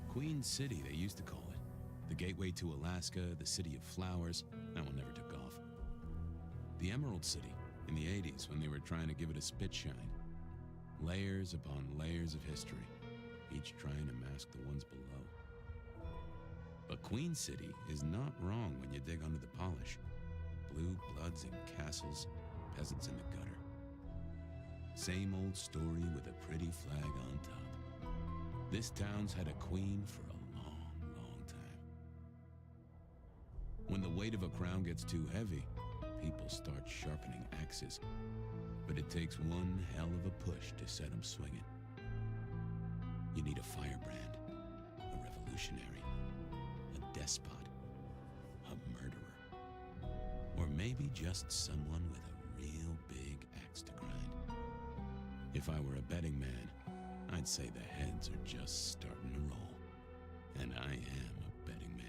Queen City, they used to call it. The gateway to Alaska, the city of flowers. That one never took off. The Emerald City, in the 80s, when they were trying to give it a spit shine. Layers upon layers of history, each trying to mask the ones below. But Queen City is not wrong when you dig under the polish. Blue bloods in castles, peasants in the gutter. Same old story with a pretty flag on top. This town's had a queen for a long, long time. When the weight of a crown gets too heavy, people start sharpening axes. But it takes one hell of a push to set them swinging. You need a firebrand, a revolutionary, a despot, a murderer, or maybe just someone with a real big axe to grind. If I were a betting man, I'd say the heads are just starting to roll. And I am a betting man.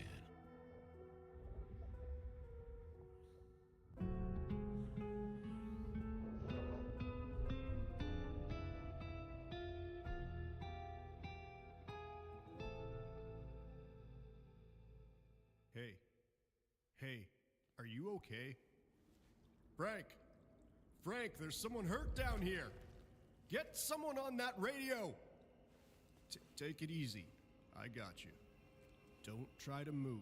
Hey, are you okay? Frank, there's someone hurt down here. Get someone on that radio. Take it easy. I got you. Don't try to move.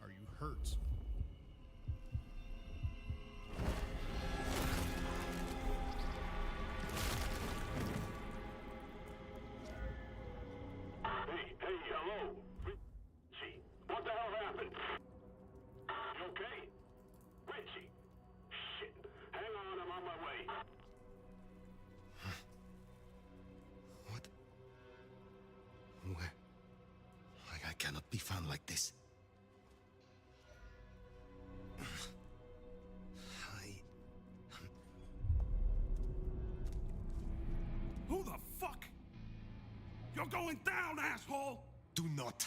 Are you hurt? Hey, hello. Richie, what the hell happened? You okay? Richie? Shit. Hang on, I'm on my way. What? Where? I cannot be found like this. Who the fuck? You're going down, asshole! Do not.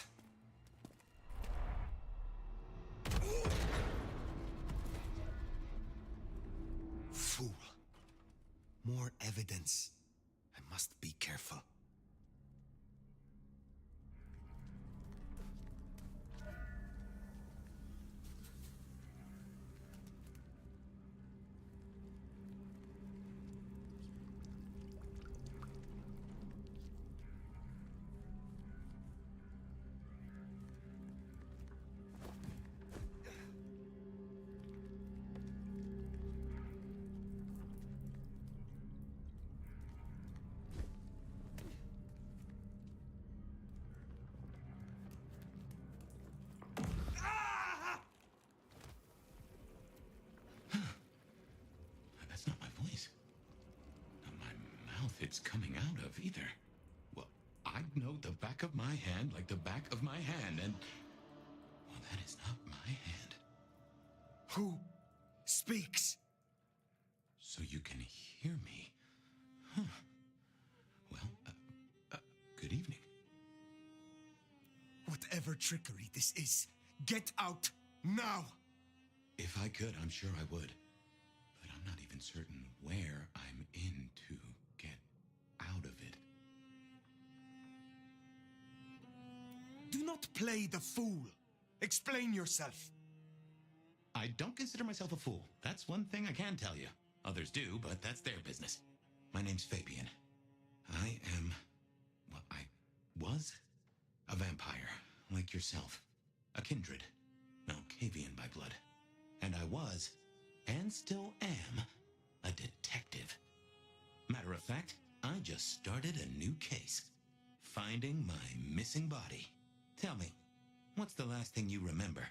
Fool. More evidence. I must be careful. That's not my voice. Not my mouth it's coming out of either. Well, I know the back of my hand like the back of my hand, and... well, that is not my hand. Who speaks? So you can hear me. Huh. Well, good evening. Whatever trickery this is, get out now! If I could, I'm sure I would. But I'm not even certain where I'm in to get out of it. Do not play the fool. Explain yourself. I don't consider myself a fool. That's one thing I can tell you. Others do, but that's their business. My name's Fabian. I am... well, I was a vampire, like yourself. A kindred. Malkavian by blood. And I was, and still am, a detective. Matter of fact, I just started a new case. Finding my missing body. Tell me, what's the last thing you remember?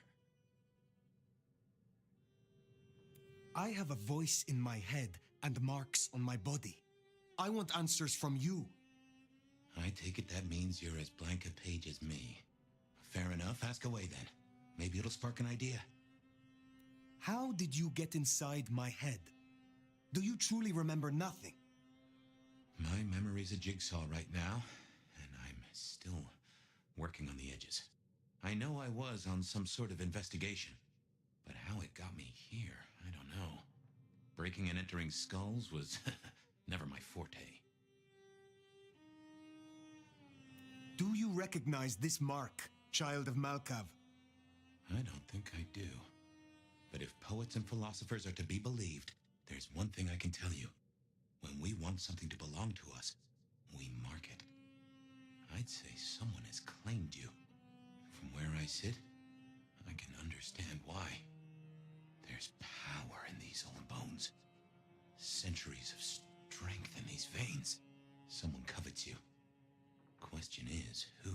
I have a voice in my head and marks on my body. I want answers from you. I take it that means you're as blank a page as me. Fair enough, ask away then. Maybe it'll spark an idea. How did you get inside my head? Do you truly remember nothing? My memory's a jigsaw right now, and I'm still working on the edges. I know I was on some sort of investigation, but how it got me here, I don't know. Breaking and entering skulls was never my forte. Do you recognize this mark, child of Malkav? I don't think I do. But if poets and philosophers are to be believed, there's one thing I can tell you. When we want something to belong to us, we mark it. I'd say someone has claimed you. From where I sit, I can understand why. There's power in these old bones. Centuries of strength in these veins. Someone covets you. Question is, who?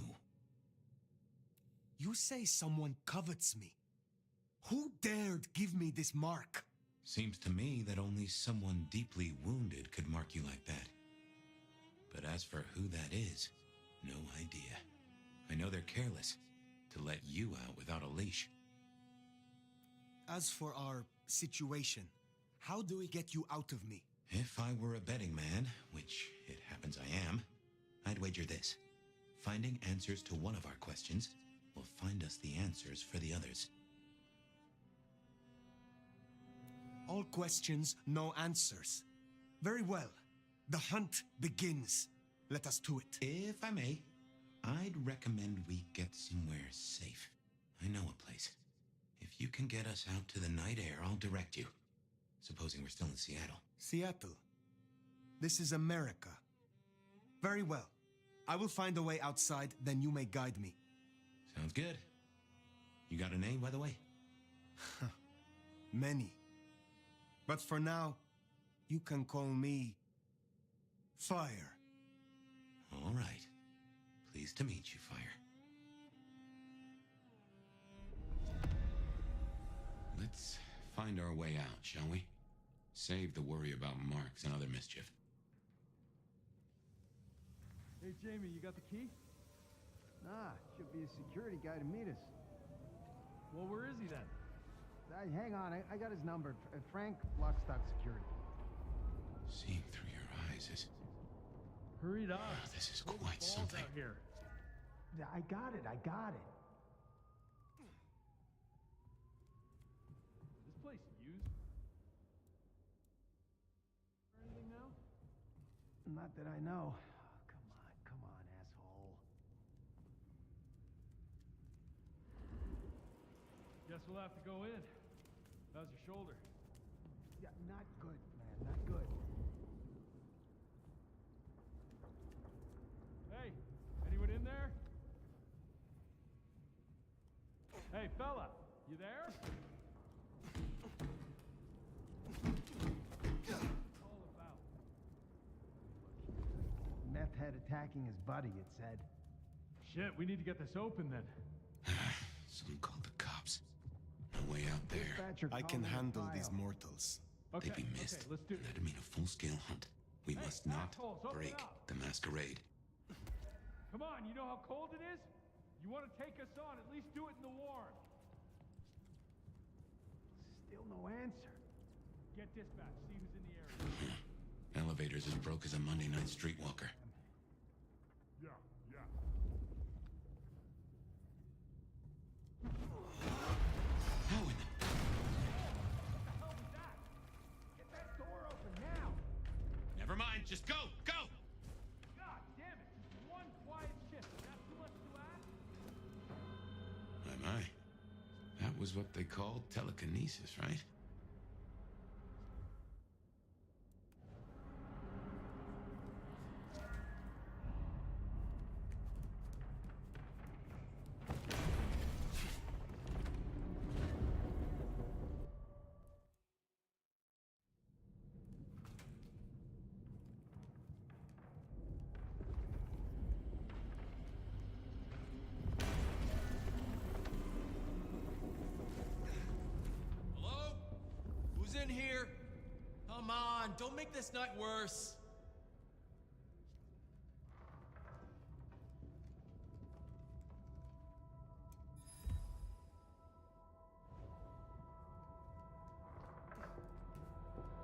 You say someone covets me. Who dared give me this mark? Seems to me that only someone deeply wounded could mark you like that. But as for who that is, no idea. I know they're careless to let you out without a leash. As for our situation, how do we get you out of me? If I were a betting man, which it happens I am, I'd wager this. Finding answers to one of our questions will find us the answers for the others. All questions, no answers. Very well. The hunt begins. Let us to it. If I may, I'd recommend we get somewhere safe. I know a place. If you can get us out to the night air, I'll direct you. Supposing we're still in Seattle. Seattle. This is America. Very well. I will find a way outside, then you may guide me. Sounds good. You got a name, by the way? Many. But for now, you can call me Fire. All right. Pleased to meet you, Fire. Let's find our way out, shall we? Save the worry about marks and other mischief. Hey, Jamie, you got the key? Nah, should be a security guy to meet us. Well, where is he then? Hang on, I got his number. Frank, Lockstock Security. Seeing through your eyes is... Hurry it up. Oh, this is Holy quite balls something. Out here. I got it. This place used? Or anything now? Not that I know. Come on, asshole. Guess we'll have to go in. How's your shoulder? Yeah, not good, man, not good. Hey, anyone in there? Hey, fella, you there? All about. Meth head attacking his buddy, it said. Shit, we need to get this open then. Someone called the cops. No way out there. Dispatcher I can calling handle file. these mortals. Okay, They'd be missed. okay, let's do it. That'd mean a full-scale hunt. We Hey, must not assholes, open break up. the Masquerade. Come on, you know how cold it is? You want to take us on, at least do it in the warm. Still no answer. Get dispatch, see who's in the area. Elevator's as broke as a Monday night streetwalker. Yeah. How in the... Get that door open now! Never mind, just go! Go! God damn it, just one quiet shift. Is that too much to ask? My. That was what they called telekinesis, right? Hello? Who's in here? Come on, don't make this night worse.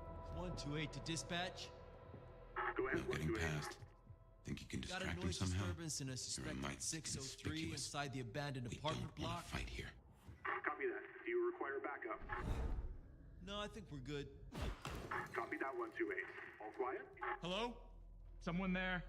It's 128 to dispatch. Go ahead, No getting 128. past. Think you can Got distract a him noise somehow? disturbance in a You're suspected mighty 603 conspicuous. inside the abandoned We apartment don't want block. to fight here. Copy that. Do you require backup? No, I think we're good. Copy that, 128. All quiet? Hello? Someone there?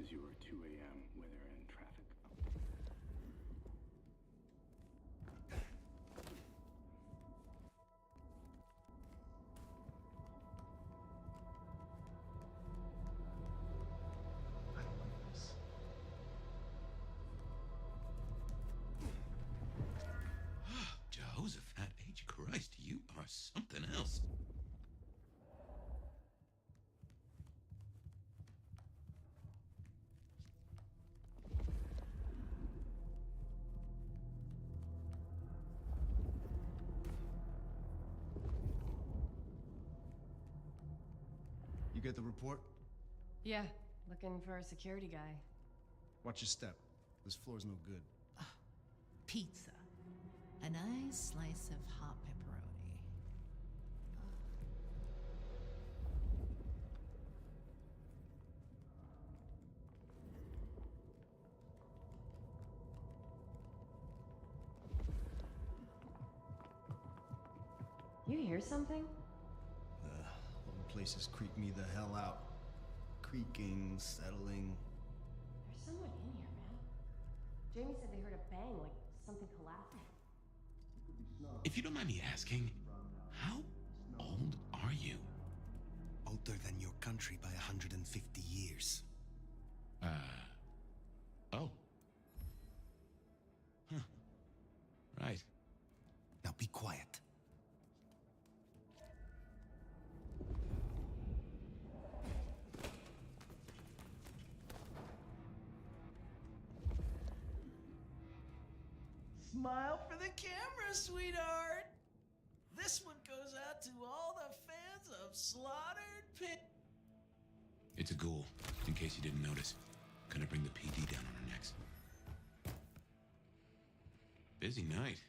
is your 2 a.m. weather and traffic I don't like this. Jehoshaphat H. Christ, you are something else. You get the report? Yeah, looking for a security guy. Watch your step. This floor's no good. Pizza. A nice slice of hot pepperoni. You hear something? All the places creep me the hell out. Creaking, settling. There's someone in here, man. Jamie said they heard a bang, like something collapsing. If you don't mind me asking, how old are you? Older than your country by 150 years. Oh. Huh. Right. Now be quiet. Smile for the camera, sweetheart. This one goes out to all the fans of Slaughtered Pig. It's a ghoul, in case you didn't notice. Gonna bring the PD down on our necks. Busy night.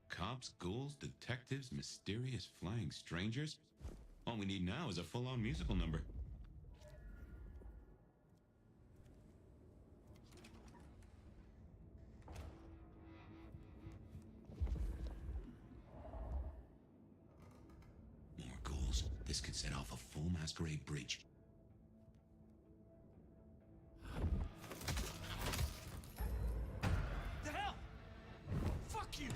Cops, ghouls, detectives, mysterious flying strangers. All we need now is a full-on musical number. More ghouls. This could set off a full Masquerade breach. The hell? Fuck you!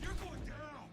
You're going down!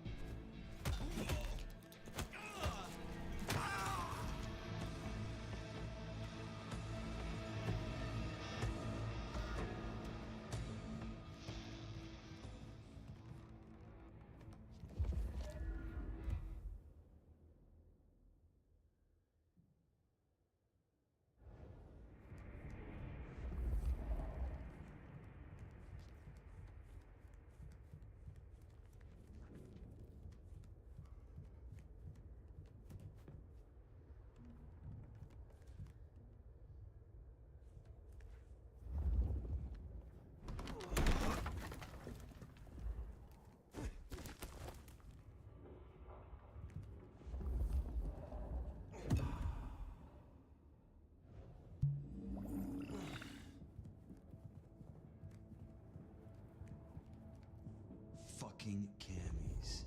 Fucking camis.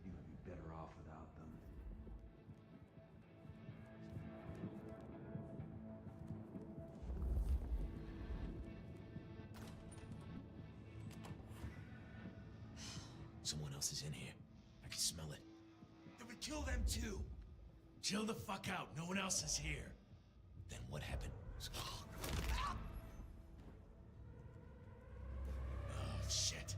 You would be better off without them. Someone else is in here. I can smell it. Then we kill them too. Chill the fuck out. No one else is here. Then what happened? Oh, shit.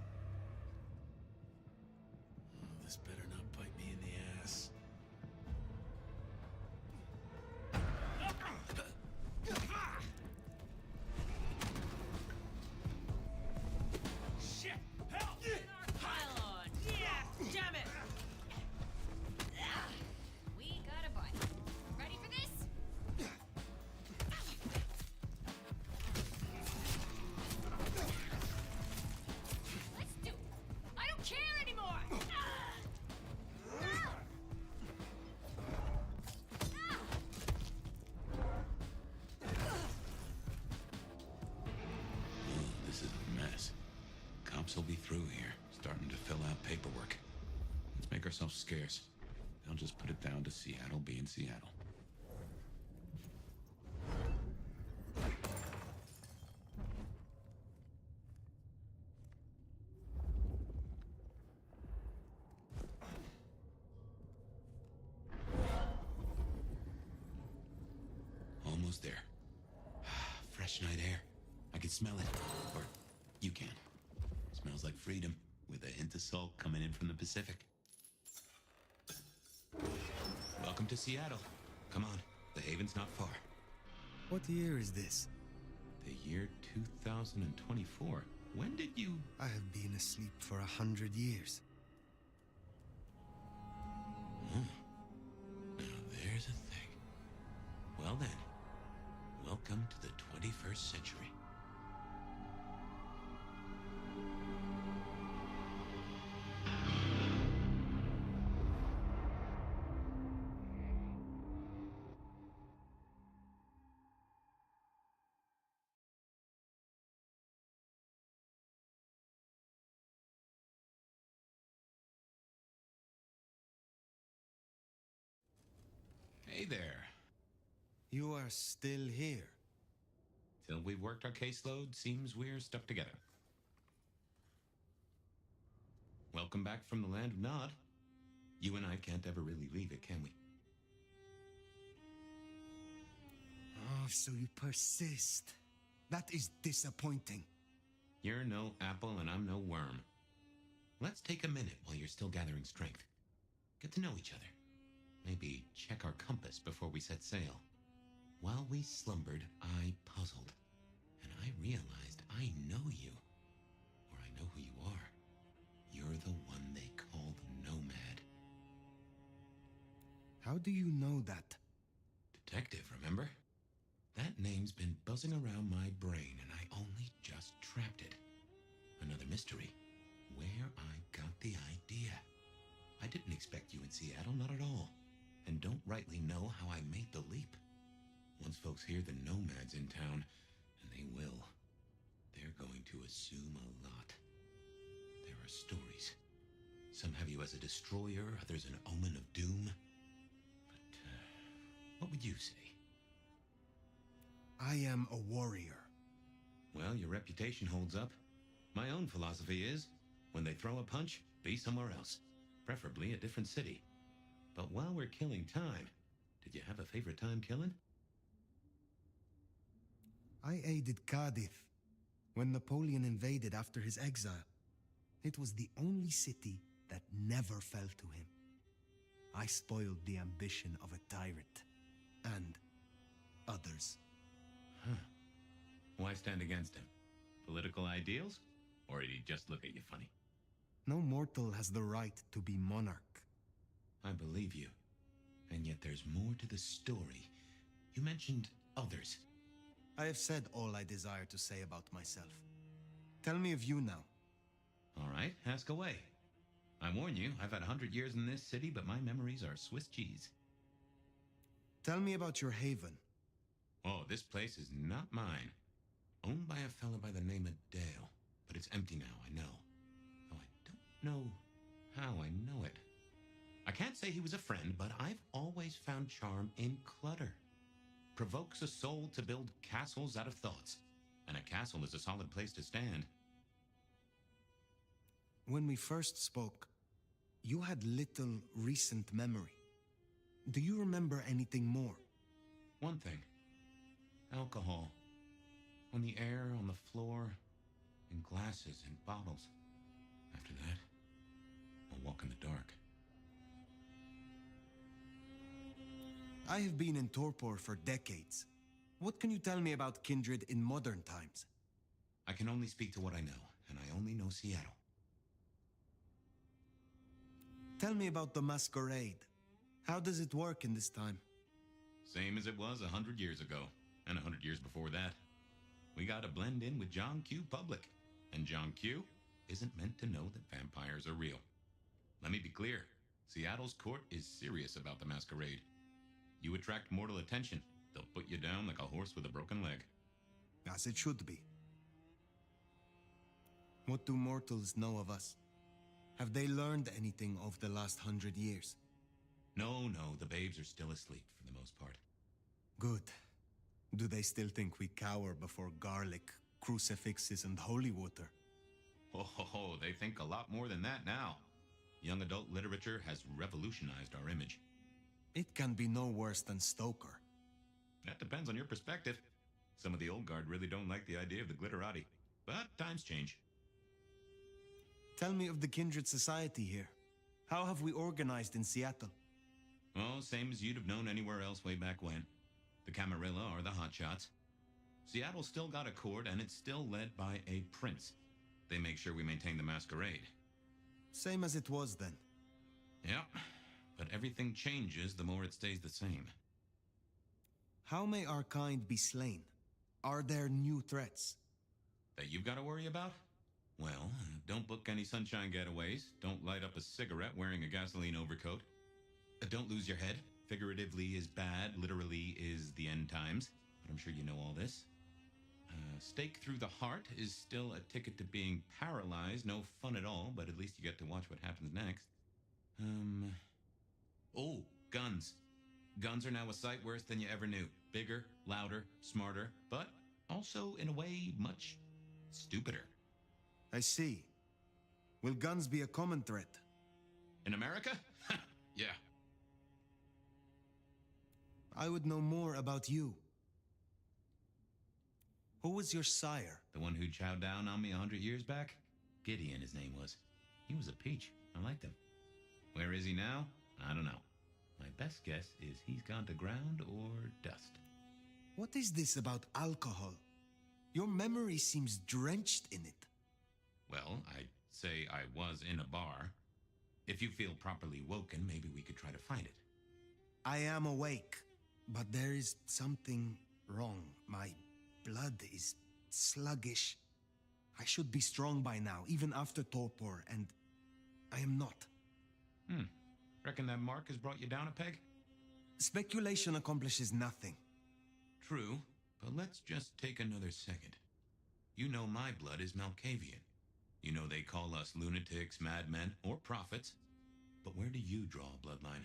Oh, this better not bite me in the ass. Shit! Help! Pylon! Yeah! Damn it! We got a bite. Ready for this? Cops will be through here, starting to fill out paperwork. Let's make ourselves scarce. They'll just put it down to Seattle being Seattle. Almost there. Fresh night air. I can smell it. Or you can. Smells like freedom, with a hint of salt coming in from the Pacific. Welcome to Seattle. Come on, the haven's not far. What year is this? The year 2024. When did you... I have been asleep for 100 years. Huh. Now there's a thing. Well then, welcome to the 21st century. Hey there. You are still here. Till we've worked our caseload, seems we're stuck together. Welcome back from the land of Nod. You and I can't ever really leave it, can we? Oh, so you persist. That is disappointing. You're no apple and I'm no worm. Let's take a minute while you're still gathering strength. Get to know each other. Maybe check our compass before we set sail. While we slumbered, I puzzled. And I realized I know you. Or I know who you are. You're the one they call the Nomad. How do you know that? Detective, remember? That name's been buzzing around my brain and I only just trapped it. Another mystery. Where I got the idea. I didn't expect you in Seattle, not at all. And don't rightly know how I made the leap. Once folks hear the Nomad's in town, and they will, they're going to assume a lot. There are stories. Some have you as a destroyer, others an omen of doom. But, what would you say? I am a warrior. Well, your reputation holds up. My own philosophy is, when they throw a punch, be somewhere else. Preferably a different city. But while we're killing time, did you have a favorite time killing? I aided Cardiff when Napoleon invaded after his exile. It was the only city that never fell to him. I spoiled the ambition of a tyrant. And others. Huh. Why stand against him? Political ideals? Or did he just look at you funny? No mortal has the right to be monarch. I believe you. And yet there's more to the story. You mentioned others. I have said all I desire to say about myself. Tell me of you now. All right, ask away. I warn you, I've had 100 years in this city, but my memories are Swiss cheese. Tell me about your haven. Oh, this place is not mine. Owned by a fella by the name of Dale. But it's empty now, I know. Though I don't know how I know it. I can't say he was a friend, but I've always found charm in clutter. Provokes a soul to build castles out of thoughts. And a castle is a solid place to stand. When we first spoke, you had little recent memory. Do you remember anything more? One thing. Alcohol. On the air, on the floor, in glasses and bottles. After that, I'll walk in the dark. I have been in torpor for decades. What can you tell me about Kindred in modern times? I can only speak to what I know, and I only know Seattle. Tell me about the Masquerade. How does it work in this time? Same as it was 100 years ago, and 100 years before that. We gotta blend in with John Q. Public, and John Q. isn't meant to know that vampires are real. Let me be clear, Seattle's court is serious about the Masquerade. You attract mortal attention, they'll put you down like a horse with a broken leg. As it should be. What do mortals know of us? Have they learned anything of the last 100 years? No, the babes are still asleep for the most part. Good. Do they still think we cower before garlic, crucifixes, and holy water? Oh, they think a lot more than that now. Young adult literature has revolutionized our image. It can be no worse than Stoker. That depends on your perspective. Some of the old guard really don't like the idea of the glitterati. But times change. Tell me of the Kindred Society here. How have we organized in Seattle? Oh, same as you'd have known anywhere else way back when. The Camarilla are the hotshots. Seattle's still got a court, and it's still led by a prince. They make sure we maintain the Masquerade. Same as it was then. Yep, but everything changes the more it stays the same. How may our kind be slain? Are there new threats? That you've got to worry about? Well, don't book any sunshine getaways. Don't light up a cigarette wearing a gasoline overcoat. Don't lose your head. Figuratively is bad, literally is the end times. But I'm sure you know all this. Stake through the heart is still a ticket to being paralyzed. No fun at all, but at least you get to watch what happens next. Oh, guns. Guns are now a sight worse than you ever knew. Bigger, louder, smarter, but also, in a way, much stupider. I see. Will guns be a common threat? In America? Yeah. I would know more about you. Who was your sire? The one who chowed down on me 100 years back? Gideon, his name was. He was a peach. I liked him. Where is he now? I don't know. My best guess is he's gone to ground or dust. What is this about alcohol? Your memory seems drenched in it. Well, I'd say I was in a bar. If you feel properly woken, maybe we could try to find it. I am awake, but there is something wrong. My blood is sluggish. I should be strong by now, even after torpor, and I am not. Reckon that mark has brought you down a peg? Speculation accomplishes nothing. True, but let's just take another second. You know my blood is Malkavian. You know they call us lunatics, madmen, or prophets. But where do you draw a bloodline?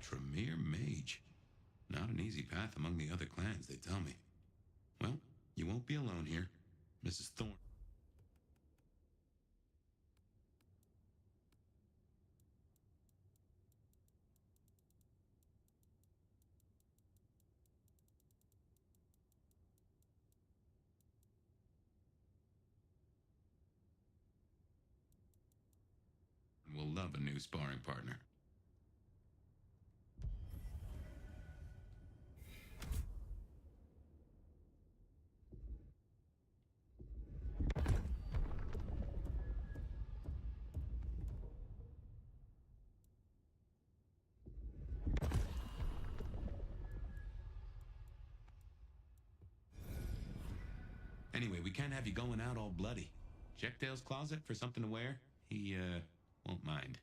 Tremere mage. Not an easy path among the other clans, they tell me. Well, you won't be alone here. Mrs. Thorne. Will love a new sparring partner. Anyway, we can't have you going out all bloody. Check Dale's closet for something to wear. He, won't mind.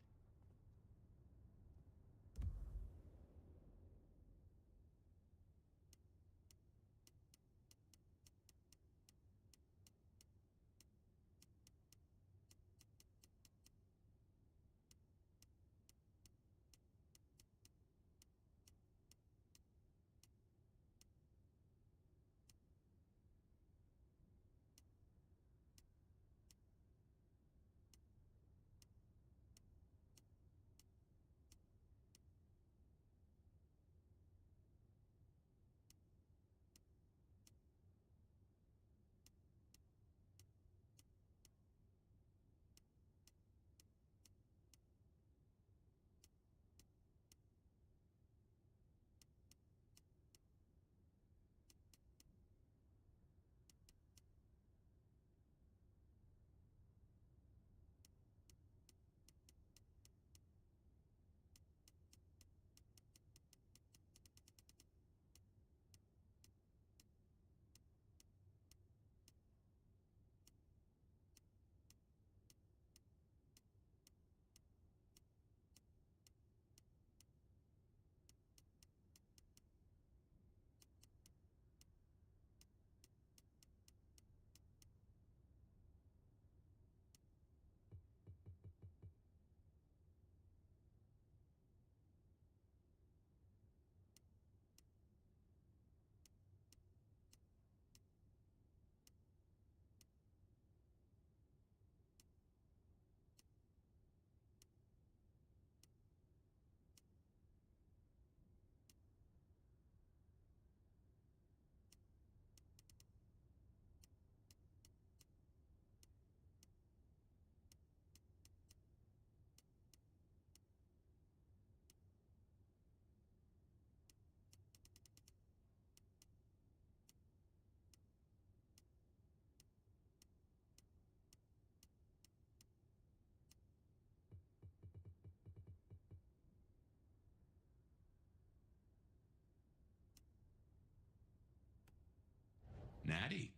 Natty.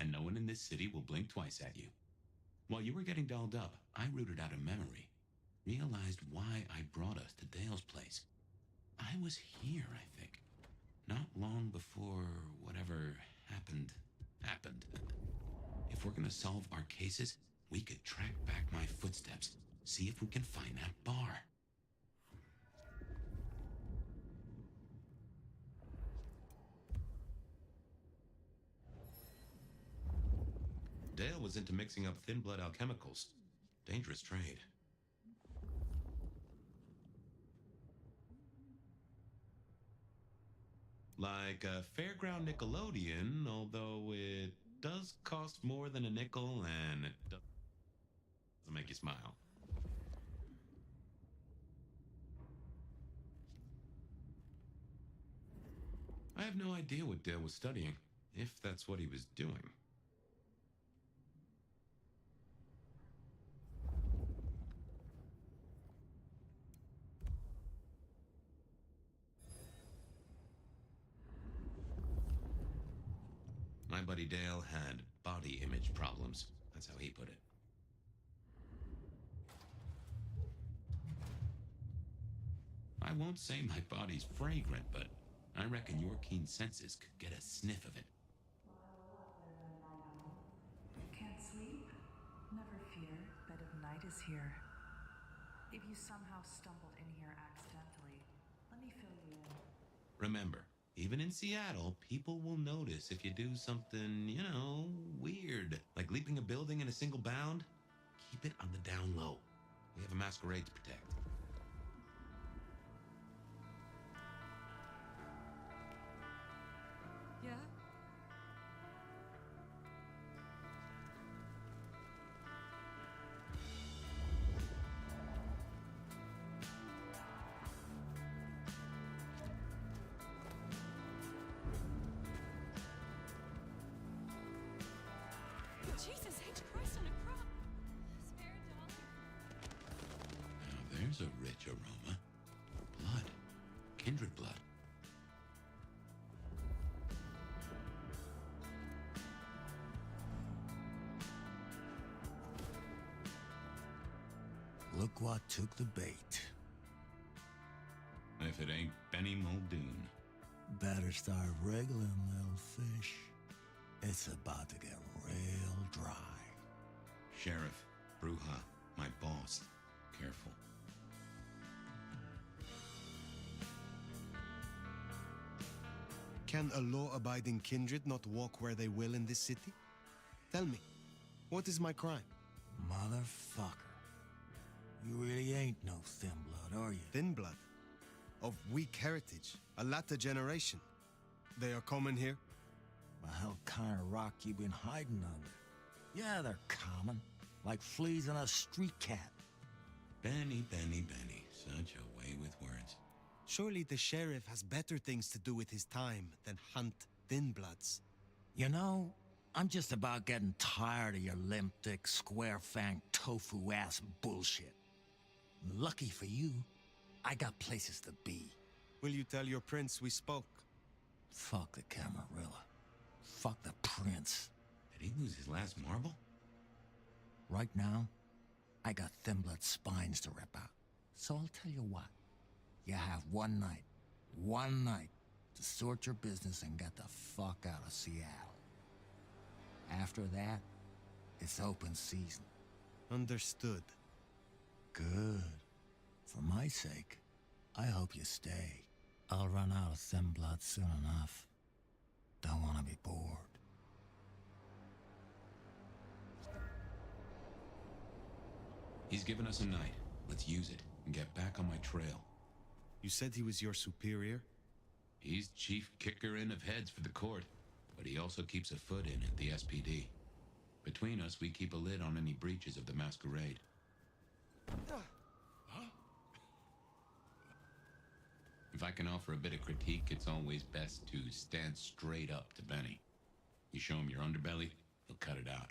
And no one in this city will blink twice at you. While you were getting dolled up, I rooted out a memory. Realized why I brought us to Dale's place. I was here, I think. Not long before whatever happened. If we're gonna solve our cases, we could track back my footsteps. See if we can find that bar. Dale was into mixing up thin blood alchemicals. Dangerous trade. Like a fairground Nickelodeon, although it does cost more than a nickel and it doesn't make you smile. I have no idea what Dale was studying, if that's what he was doing. My buddy Dale had body image problems. That's how he put it. I won't say my body's fragrant, but I reckon your keen senses could get a sniff of it. Can't sleep? Never fear. Bed of night is here. If you somehow stumbled in here accidentally, let me fill you in. Remember, even in Seattle, people will notice if you do something, weird. Like leaping a building in a single bound. Keep it on the down low. We have a masquerade to protect. Yeah? Jesus H. Christ on a cross. Spare dollar. Now there's a rich aroma. Blood. Kindred blood. Look what took the bait. If it ain't Benny Muldoon. Better start wriggling, little fish. It's about to get real dry. Sheriff, Bruja, my boss. Careful. Can a law-abiding kindred not walk where they will in this city? Tell me, what is my crime? Motherfucker. You really ain't no thin blood, are you? Thin blood? Of weak heritage, a latter generation. They are common here? The hell kind of rock you been hiding under? Yeah, they're common. Like fleas on a street cat. Benny, Benny, Benny. Such a way with words. Surely the sheriff has better things to do with his time than hunt thin bloods. You know, I'm just about getting tired of your limp-dick, square-fanged, tofu-ass bullshit. Lucky for you, I got places to be. Will you tell your prince we spoke? Fuck the Camarilla. Fuck the prince. Did he lose his last marble? Right now, I got thin blood spines to rip out. So I'll tell you what. You have one night, to sort your business and get the fuck out of Seattle. After that, it's open season. Understood. Good. For my sake, I hope you stay. I'll run out of thin blood soon enough. Don't want to be bored. He's given us a night. Let's use it and get back on my trail. You said he was your superior? He's chief kicker-in of heads for the court, but he also keeps a foot in at the SPD. Between us, we keep a lid on any breaches of the Masquerade. If I can offer a bit of critique, it's always best to stand straight up to Benny. You show him your underbelly, he'll cut it out.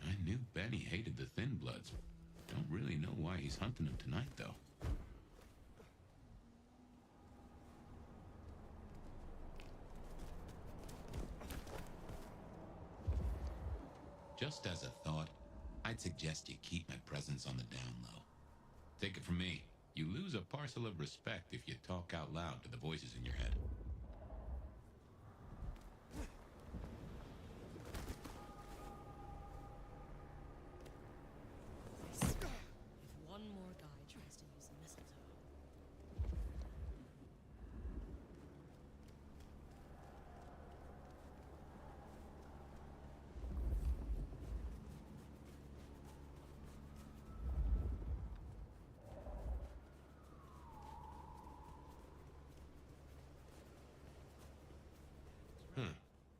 I knew Benny hated the Thin Bloods. Don't really know why he's hunting them tonight, though. Just as a thought, I'd suggest you keep my presence on the down low. Take it from me, you lose a parcel of respect if you talk out loud to the voices in your head. If one more guy tries to use the mistletoe.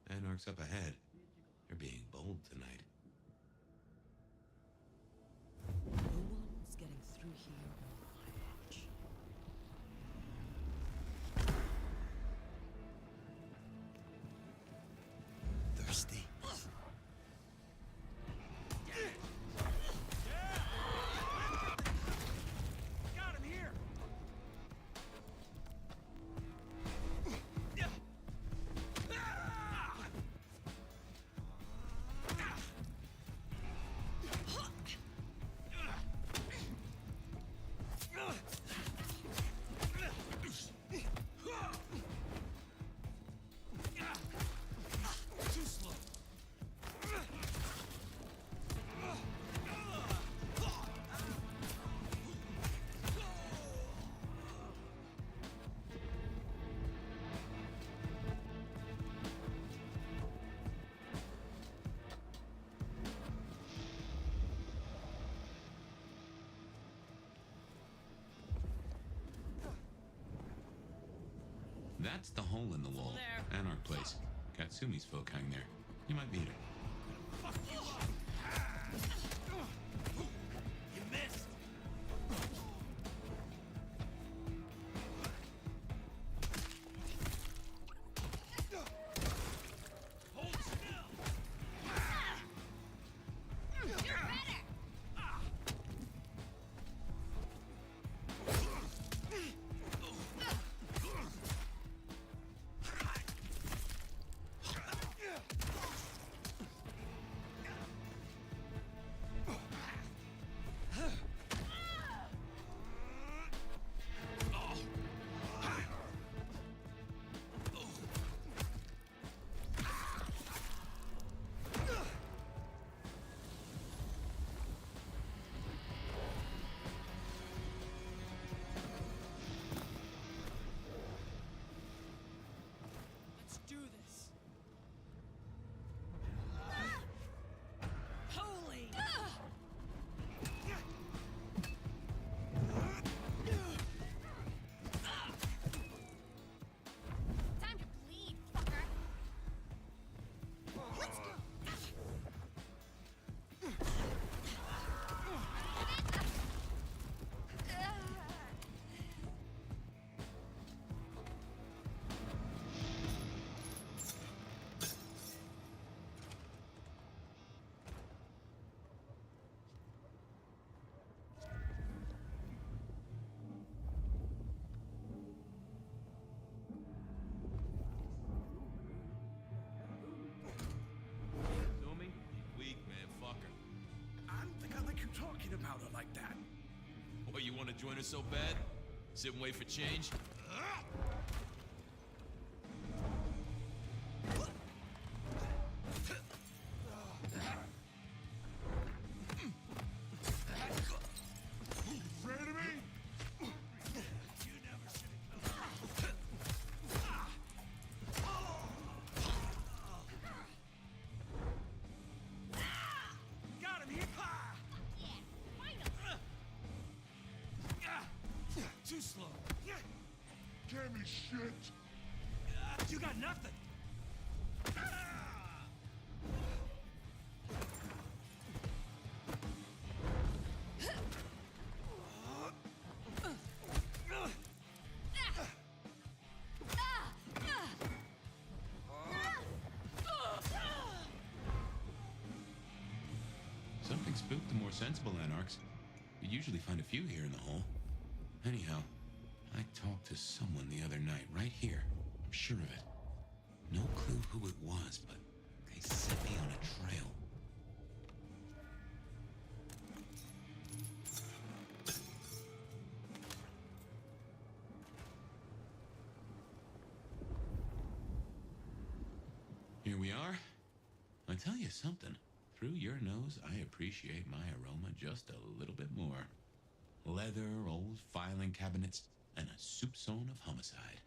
Anarch's up ahead. They're being bold tonight. No one's getting through here on my watch. Thirsty? Got him here! That's the hole in the wall. There. Anarch place. Katsumi's folk hang there. You might meet her. Fuck you up! You missed! Hold still! You're better! Let's do this. Holy! Time to bleed, fucker. Let's go. Katsumi? Weak, man. Fuck her. I don't think I like you talking about her like that. What, you want to join her so bad? Sit and wait for change? Afraid of me? You never should have come. Got him here! Too slow. Give me shit. You got nothing. Something spooked the more sensible Anarchs. You usually find a few here in the hole. Anyhow, I talked to someone the other night, right here. I'm sure of it. No clue who it was, but they set me on a trail. we are. I tell you something. Through your nose, I appreciate my aroma just a little bit more. Leather, old filing cabinets, and a soupçon of homicide.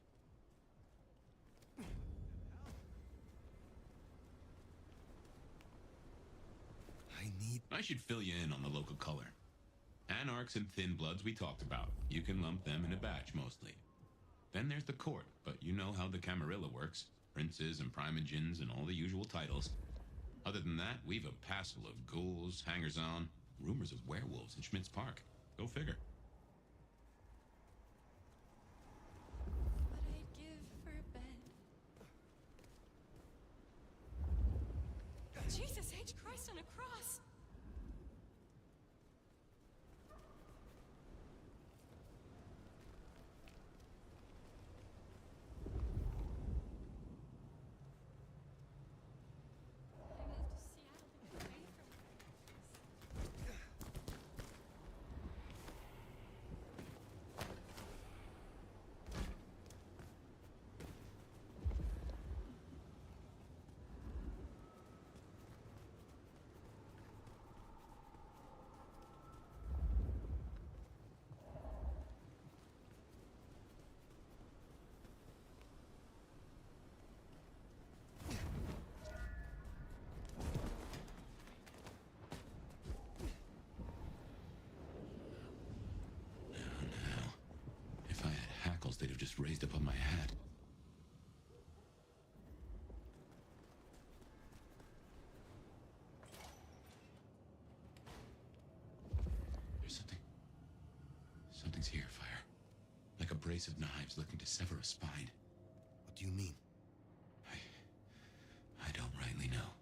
I should fill you in on the local color. Anarchs and Thin Bloods we talked about. You can lump them in a batch, mostly. Then there's the court, but you know how the Camarilla works. Princes and primogens and all the usual titles. Other than that, we've a passel of ghouls, hangers-on, rumors of werewolves in Schmidt's Park. Go figure. What I'd give for a bed. Jesus H. Christ on a cross! They'd have just raised up on my hat. There's something. Something's here, Fire. Like a brace of knives looking to sever a spine. What do you mean? I don't rightly know.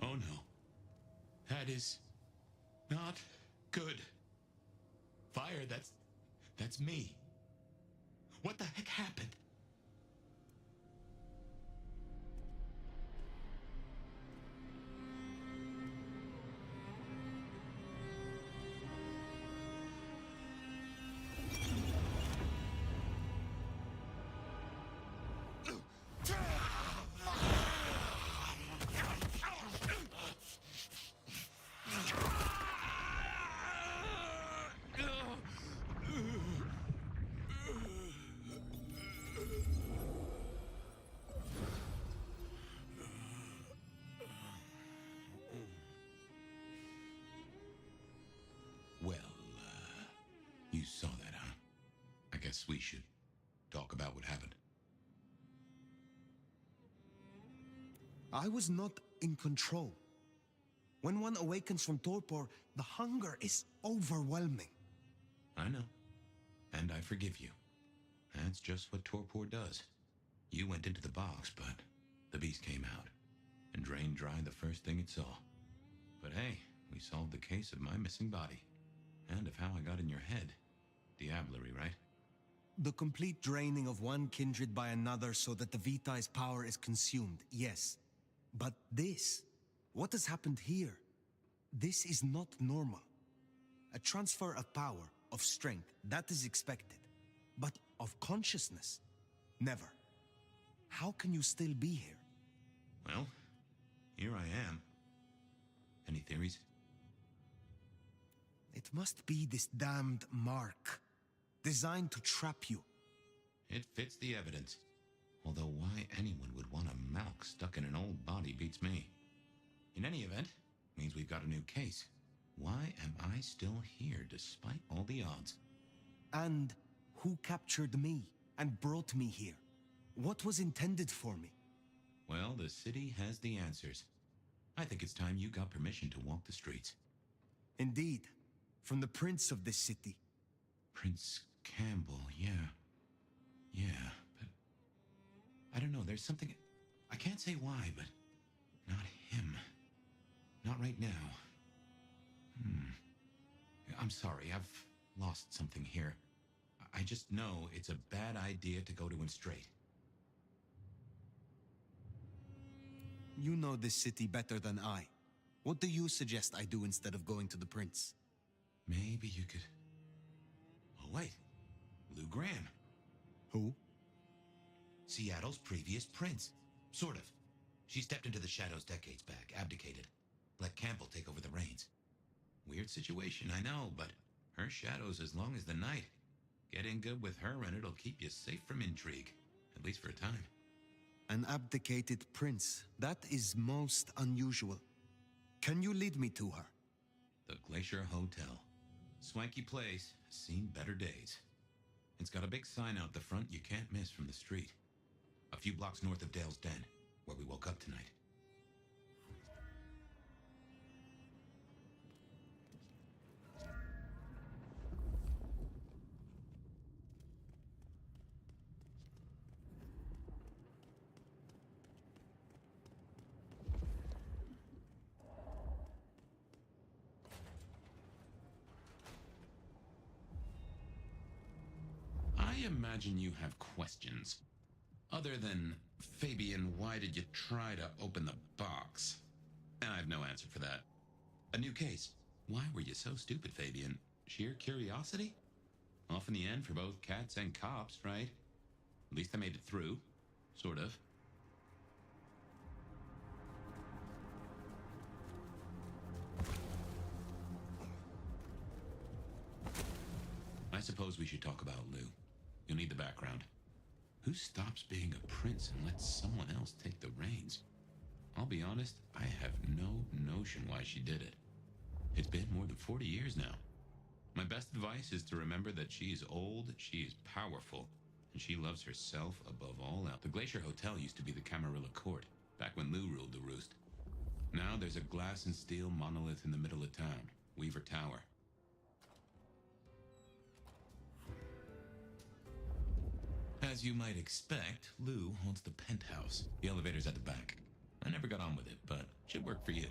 Oh no. That is not good. Fire, that's me. What the heck happened? You saw that, huh? I guess we should talk about what happened. I was not in control. When one awakens from torpor, the hunger is overwhelming. I know. And I forgive you. That's just what torpor does. You went into the box, but the beast came out and drained dry the first thing it saw. But hey, we solved the case of my missing body. And of how I got in your head. Diablerie, right? The complete draining of one kindred by another so that the Vitae's power is consumed, yes. But this, what has happened here? This is not normal. A transfer of power, of strength, that is expected. But of consciousness, never. How can you still be here? Well, here I am. Any theories? It must be this damned mark, designed to trap you. It fits the evidence. Although why anyone would want a Malk stuck in an old body beats me. In any event, means we've got a new case. Why am I still here despite all the odds? And who captured me and brought me here? What was intended for me? Well, the city has the answers. I think it's time you got permission to walk the streets. Indeed. From the prince of this city. Prince Campbell, yeah. Yeah, but... I don't know, there's something... I can't say why, but... Not him. Not right now. I'm sorry, I've lost something here. I just know it's a bad idea to go to him straight. You know this city better than I. What do you suggest I do instead of going to the prince? Maybe you could... Oh, wait. Lou Graham. Who? Seattle's previous prince. Sort of. She stepped into the shadows decades back, abdicated. Let Campbell take over the reins. Weird situation, I know, but her shadow's as long as the night. Get in good with her and it'll keep you safe from intrigue. At least for a time. An abdicated prince. That is most unusual. Can you lead me to her? The Glacier Hotel. Swanky place, seen better days. It's got a big sign out the front you can't miss from the street. A few blocks north of Dale's Den, where we woke up tonight. I imagine you have questions. Other than, Fabian, why did you try to open the box? I have no answer for that. A new case. Why were you so stupid, Fabian? Sheer curiosity? Off in the end for both cats and cops, right? At least I made it through. Sort of. I suppose we should talk about Lou. You'll need the background. Who stops being a prince and lets someone else take the reins? I'll be honest, I have no notion why she did it. It's been more than 40 years now. My best advice is to remember that she is old, she is powerful, and she loves herself above all else. The Glacier Hotel used to be the Camarilla Court, back when Lou ruled the roost. Now there's a glass and steel monolith in the middle of town, Weaver Tower. As you might expect, Lou owns the penthouse. The elevator's at the back. I never got on with it, but should work for you.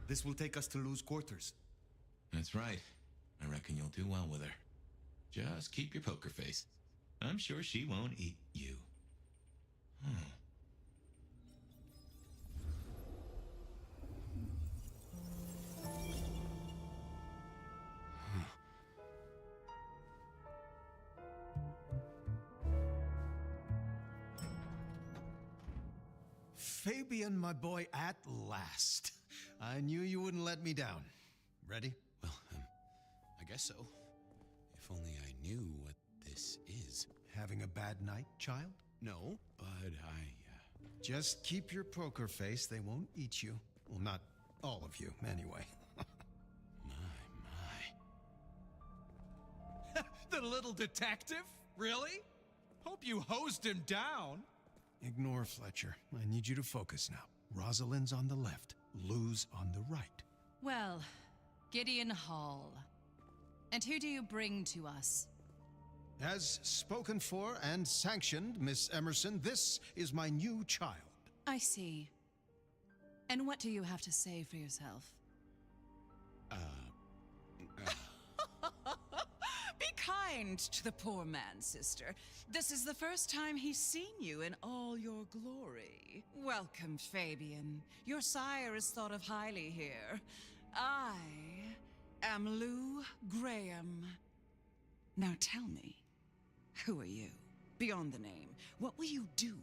This will take us to Lou's quarters. That's right. I reckon you'll do well with her. Just keep your poker face. I'm sure she won't eat you. Fabian, my boy, at last. I knew you wouldn't let me down. Ready? Well, I guess so. If only I knew what this is. Having a bad night, child? No, but Just keep your poker face. They won't eat you. Well, not all of you, anyway. My. The little detective? Really? Hope you hosed him down. Ignore Fletcher. I need you to focus now. Rosalind's on the left, Lou's on the right. Well, Gideon Hall. And who do you bring to us? As spoken for and sanctioned, Miss Emerson, this is my new child. I see. And what do you have to say for yourself? Be kind to the poor man, sister. This is the first time he's seen you in all your glory. Welcome, Fabian. Your sire is thought of highly here. I am Lou Graham. Now tell me, who are you? Beyond the name, what will you do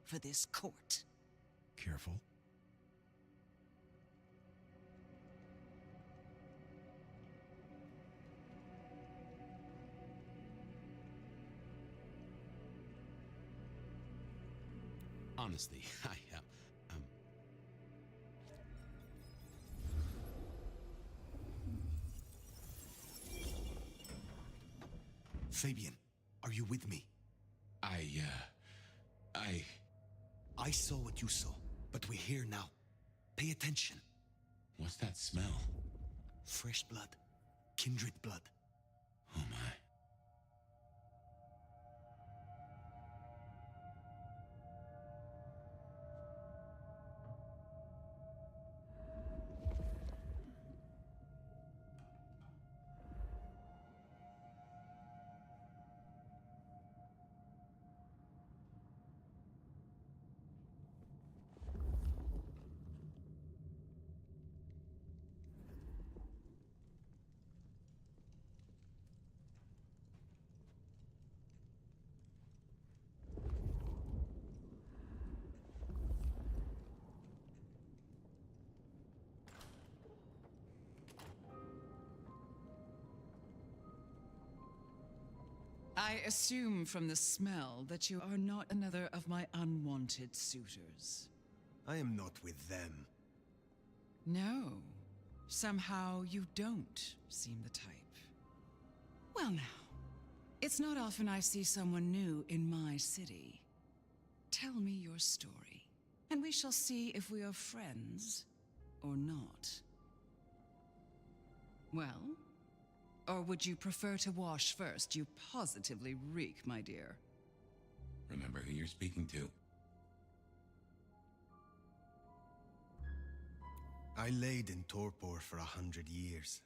for this court? Careful. Honestly, Fabian, are you with me? I saw what you saw, but we're here now. Pay attention. What's that smell? Fresh blood. Kindred blood. Oh my. I assume from the smell that you are not another of my unwanted suitors. I am not with them. No. Somehow you don't seem the type. Well now, it's not often I see someone new in my city. Tell me your story, and we shall see if we are friends or not. Well? Or would you prefer to wash first? You positively reek, my dear. Remember who you're speaking to. I laid in torpor for 100 years.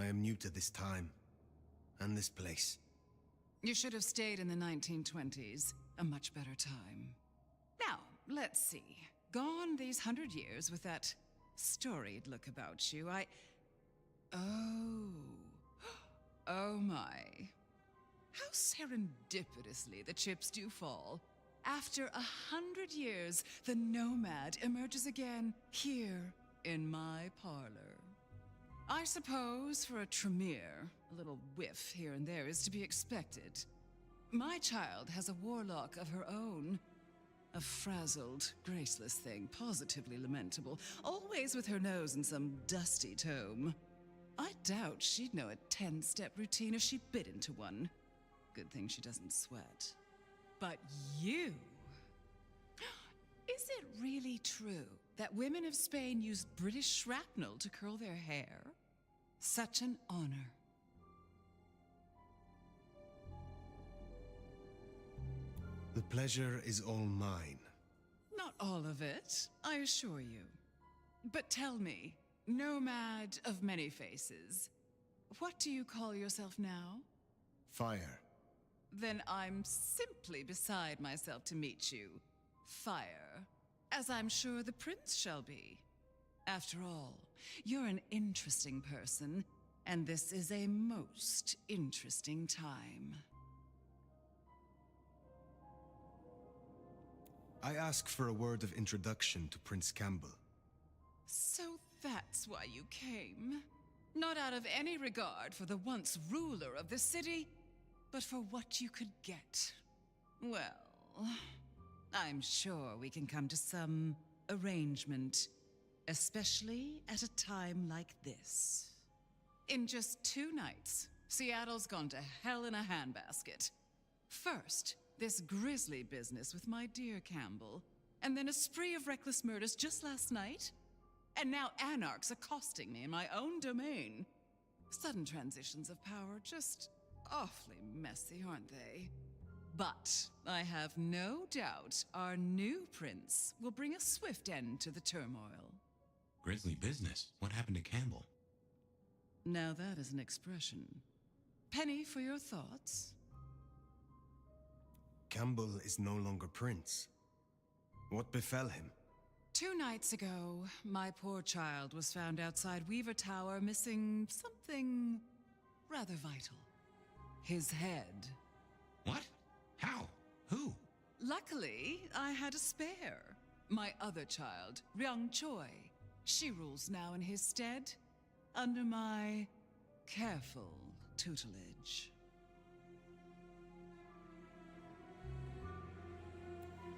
I am new to this time, and this place. You should have stayed in the 1920s. A much better time. Now, let's see. Gone these 100 years with that storied look about you, Oh. Oh my. How serendipitously the chips do fall. After 100 years, the nomad emerges again here in my parlor. I suppose for a Tremere, a little whiff here and there is to be expected. My child has a warlock of her own. A frazzled, graceless thing, positively lamentable, always with her nose in some dusty tome. I doubt she'd know a 10-step routine if she bit into one. Good thing she doesn't sweat. But you... Is it really true that women of Spain use British shrapnel to curl their hair? Such an honor. The pleasure is all mine. Not all of it, I assure you. But tell me, nomad of many faces, what do you call yourself now? Fire. Then I'm simply beside myself to meet you. Fire. As I'm sure the prince shall be. After all, you're an interesting person, and this is a most interesting time. I ask for a word of introduction to Prince Campbell. So that's why you came. Not out of any regard for the once ruler of the city, but for what you could get. Well, I'm sure we can come to some arrangement, especially at a time like this. In just 2 nights, Seattle's gone to hell in a handbasket. First, this grisly business with my dear Campbell, and then a spree of reckless murders just last night, and now anarchs accosting me in my own domain. Sudden transitions of power, just awfully messy, aren't they? But I have no doubt our new prince will bring a swift end to the turmoil. Grisly business. What happened to Campbell? Now that is an expression. Penny for your thoughts? Campbell is no longer prince. What befell him? 2 nights ago, my poor child was found outside Weaver Tower missing something rather vital. His head. What? How? Who? Luckily, I had a spare. My other child, Ryung Choi. She rules now in his stead, under my careful tutelage.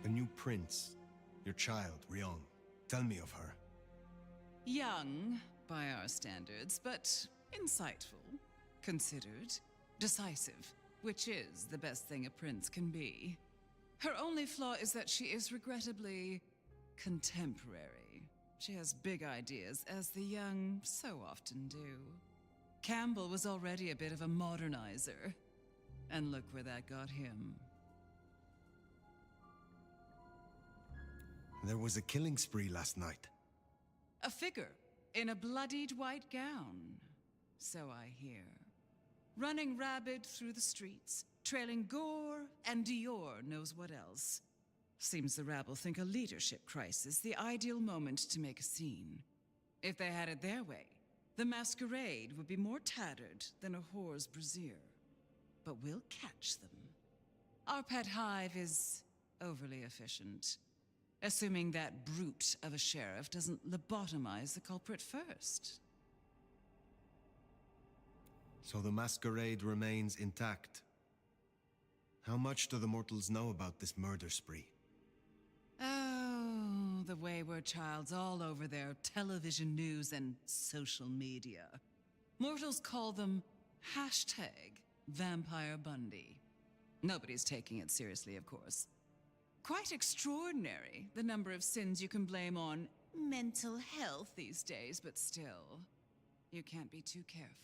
A new prince. Your child, Ryung. Tell me of her. Young, by our standards, but insightful, considered, decisive, which is the best thing a prince can be. Her only flaw is that she is regrettably contemporary. She has big ideas, as the young so often do. Campbell was already a bit of a modernizer, and look where that got him. There was a killing spree last night. A figure in a bloodied white gown, so I hear. Running rabid through the streets, trailing gore and Dior knows what else. Seems the rabble think a leadership crisis the ideal moment to make a scene. If they had it their way, the Masquerade would be more tattered than a whore's brassiere. But we'll catch them. Our pet hive is overly efficient. Assuming that brute of a sheriff doesn't lobotomize the culprit first. So the Masquerade remains intact. How much do the mortals know about this murder spree? Oh, the wayward child's all over their television news and social media. Mortals call them #Vampire Bundy. Nobody's taking it seriously, of course. Quite extraordinary, the number of sins you can blame on mental health these days, but still, you can't be too careful.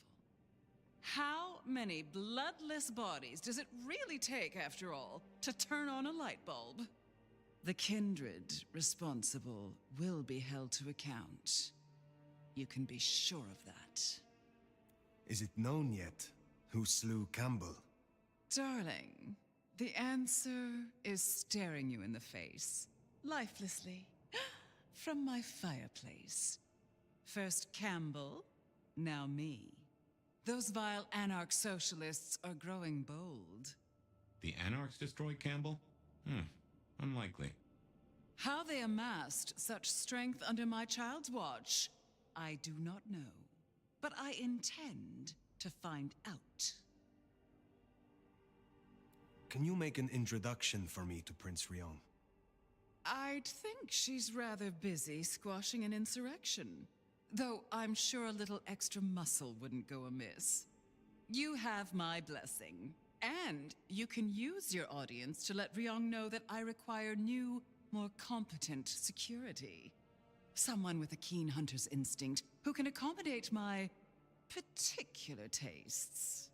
How many bloodless bodies does it really take, after all, to turn on a light bulb? The kindred responsible will be held to account. You can be sure of that. Is it known yet who slew Campbell? Darling, the answer is staring you in the face, lifelessly, from my fireplace. First Campbell, now me. Those vile anarch socialists are growing bold. The Anarchs destroyed Campbell? Unlikely. How they amassed such strength under my child's watch, I do not know. But I intend to find out. Can you make an introduction for me to Prince Rion? I'd think she's rather busy squashing an insurrection. Though I'm sure a little extra muscle wouldn't go amiss. You have my blessing. And you can use your audience to let Rion know that I require new, more competent security. Someone with a keen hunter's instinct who can accommodate my particular tastes.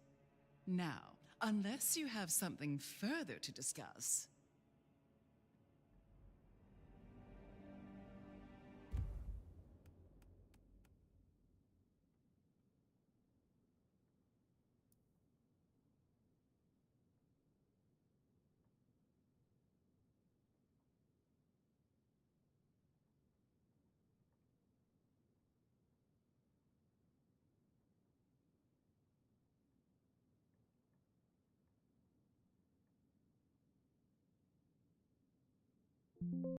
Now, unless you have something further to discuss.